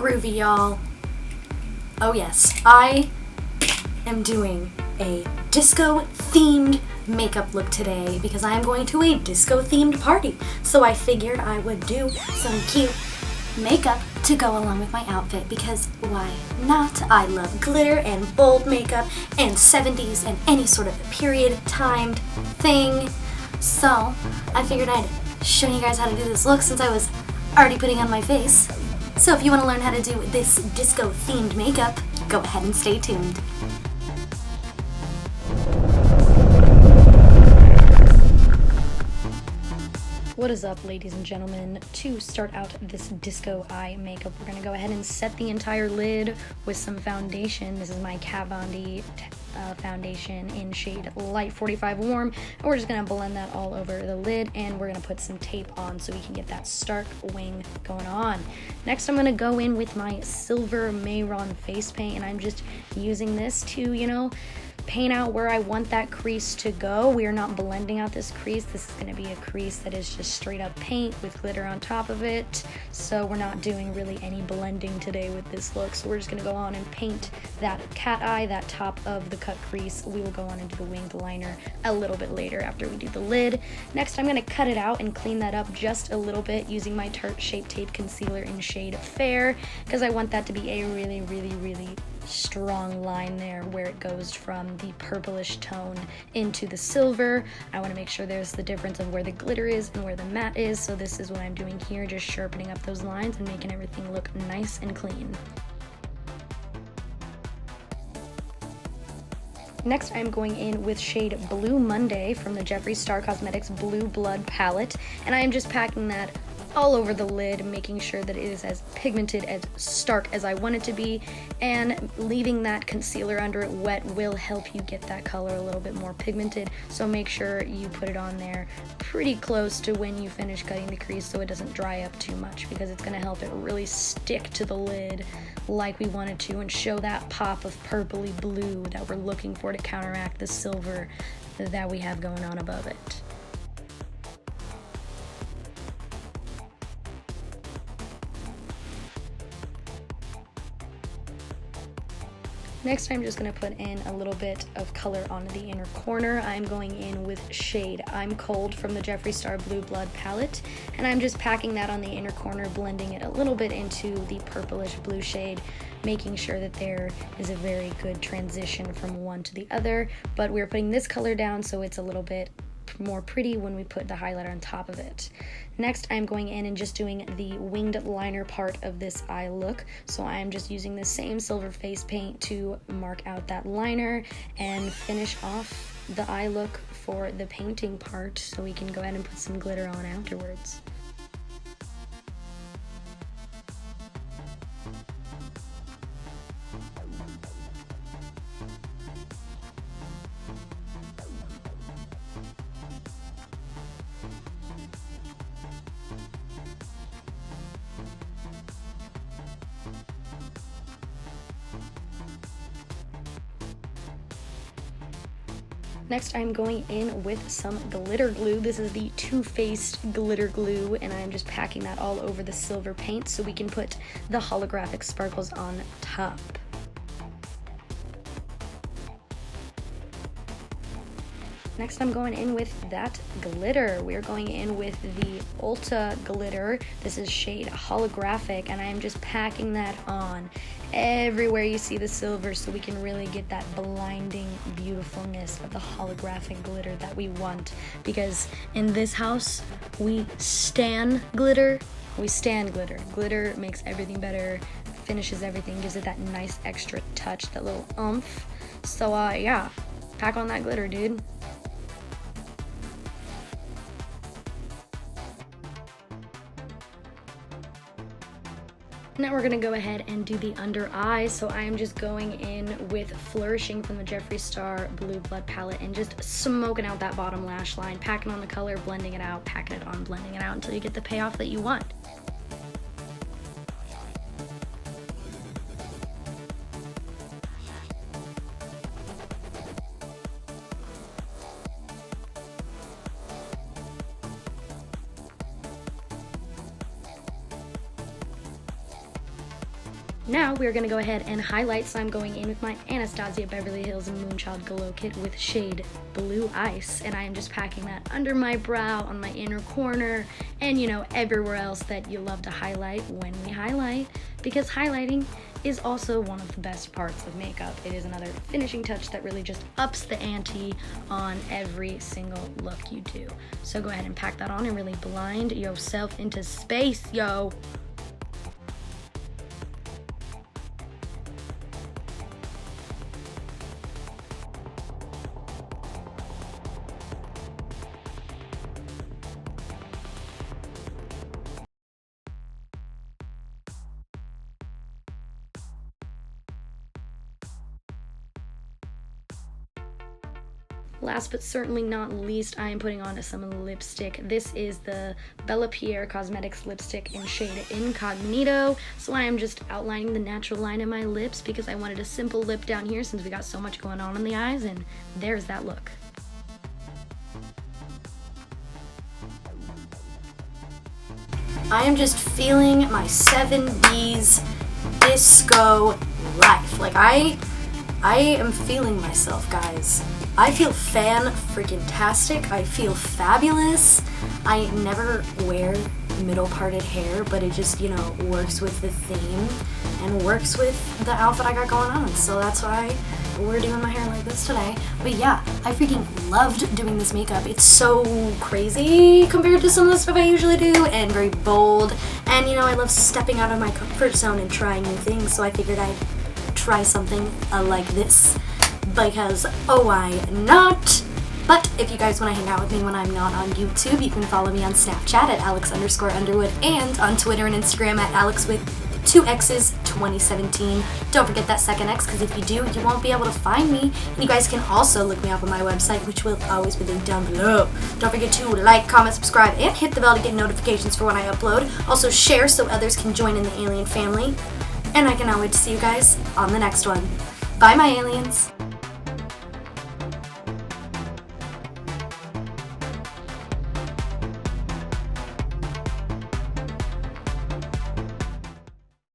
groovy, y'all. Oh yes, I am doing a disco-themed makeup look today because I am going to a disco-themed party. So I figured I would do some cute makeup to go along with my outfit because why not? I love glitter and bold makeup and 70s and any sort of period-timed thing. So I figured I'd show you guys how to do this look since I was already putting on my face. So if you want to learn how to do this disco-themed makeup, go ahead and stay tuned. What is up, ladies and gentlemen? To start out this disco eye makeup, we're going to go ahead and set the entire lid with some foundation. This is my Kat Von D foundation in shade Light 45 Warm, and we're just going to blend that all over the lid, and we're going to put some tape on so we can get that stark wing going on. Next, I'm going to go in with my silver Mehron face paint, and I'm just using this to, paint out where I want that crease to go. We are not blending out this crease. This is going to be a crease that is just straight up paint with glitter on top of it. So we're not doing really any blending today with this look. So we're just going to go on and paint that cat eye, that top of the cut crease. We will go on and do the winged liner a little bit later after we do the lid. Next, I'm going to cut it out and clean that up just a little bit using my Tarte Shape Tape Concealer in shade Fair because I want that to be a really strong line there where it goes from the purplish tone into the silver. I want to make sure there's the difference of where the glitter is and where the matte is, so this is what I'm doing here, just sharpening up those lines and making everything look nice and clean. Next, I'm going in with shade Blue Monday from the Jeffree Star Cosmetics Blue Blood palette, and I am just packing that all over the lid, making sure that it is as pigmented, as stark as I want it to be, and leaving that concealer under it wet will help you get that color a little bit more pigmented, so make sure you put it on there pretty close to when you finish cutting the crease so it doesn't dry up too much, because it's going to help it really stick to the lid like we wanted to and show that pop of purpley blue that we're looking for to counteract the silver that we have going on above it. Next, I'm just going to put in a little bit of color on the inner corner. I'm going in with shade I'm Cold from the Jeffree Star Blue Blood palette, and I'm just packing that on the inner corner, blending it a little bit into the purplish blue shade, making sure that there is a very good transition from one to the other, but we're putting this color down so it's a little bit more pretty when we put the highlighter on top of it. Next, I'm going in and just doing the winged liner part of this eye look. So I'm just using the same silver face paint to mark out that liner and finish off the eye look for the painting part so we can go ahead and put some glitter on afterwards. Next, I'm going in with some glitter glue. This is the Too Faced glitter glue, and I'm just packing that all over the silver paint so we can put the holographic sparkles on top. Next, I'm going in with that glitter. We're going in with the Ulta glitter. This is shade Holographic, and I'm just packing that on everywhere you see the silver so we can really get that blinding beautifulness of the holographic glitter that we want. Because in this house, we stan glitter. We stan glitter. Glitter makes everything better, finishes everything, gives it that nice extra touch, that little oomph. So yeah, pack on that glitter, dude. Now we're going to go ahead and do the under eye, so I am just going in with Flourishing from the Jeffree Star Blue Blood palette and just smoking out that bottom lash line, packing on the color, blending it out, packing it on, blending it out until you get the payoff that you want. Now we're going to go ahead and highlight, so I'm going in with my Anastasia Beverly Hills Moonchild Glow Kit with shade Blue Ice, and I am just packing that under my brow, on my inner corner, and you know, everywhere else that you love to highlight when we highlight, because highlighting is also one of the best parts of makeup. It is another finishing touch that really just ups the ante on every single look you do. So go ahead and pack that on and really blind yourself into space, yo. Last but certainly not least, I am putting on some lipstick. This is the Pierre Cosmetics lipstick in shade Incognito. So I am just outlining the natural line of my lips because I wanted a simple lip down here since we got so much going on in the eyes, and there's that look. I am just feeling my 70s disco life. Like I am feeling myself, guys. I feel fan-freaking-tastic. I feel fabulous. I never wear middle parted hair, but it just, you know, works with the theme and works with the outfit I got going on. So that's why we're doing my hair like this today. But yeah, I freaking loved doing this makeup. It's so crazy compared to some of the stuff I usually do, and very bold. And you know, I love stepping out of my comfort zone and trying new things, so I figured I'd try something like this. Because, oh, why not? But if you guys want to hang out with me when I'm not on YouTube, you can follow me on Snapchat at Alex_Underwood and on Twitter and Instagram at Alex with 2X's 2017. Don't forget that second X, because if you do, you won't be able to find me. And you guys can also look me up on my website, which will always be linked down below. Don't forget to like, comment, subscribe, and hit the bell to get notifications for when I upload. Also share so others can join in the alien family. And I cannot wait to see you guys on the next one. Bye, my aliens.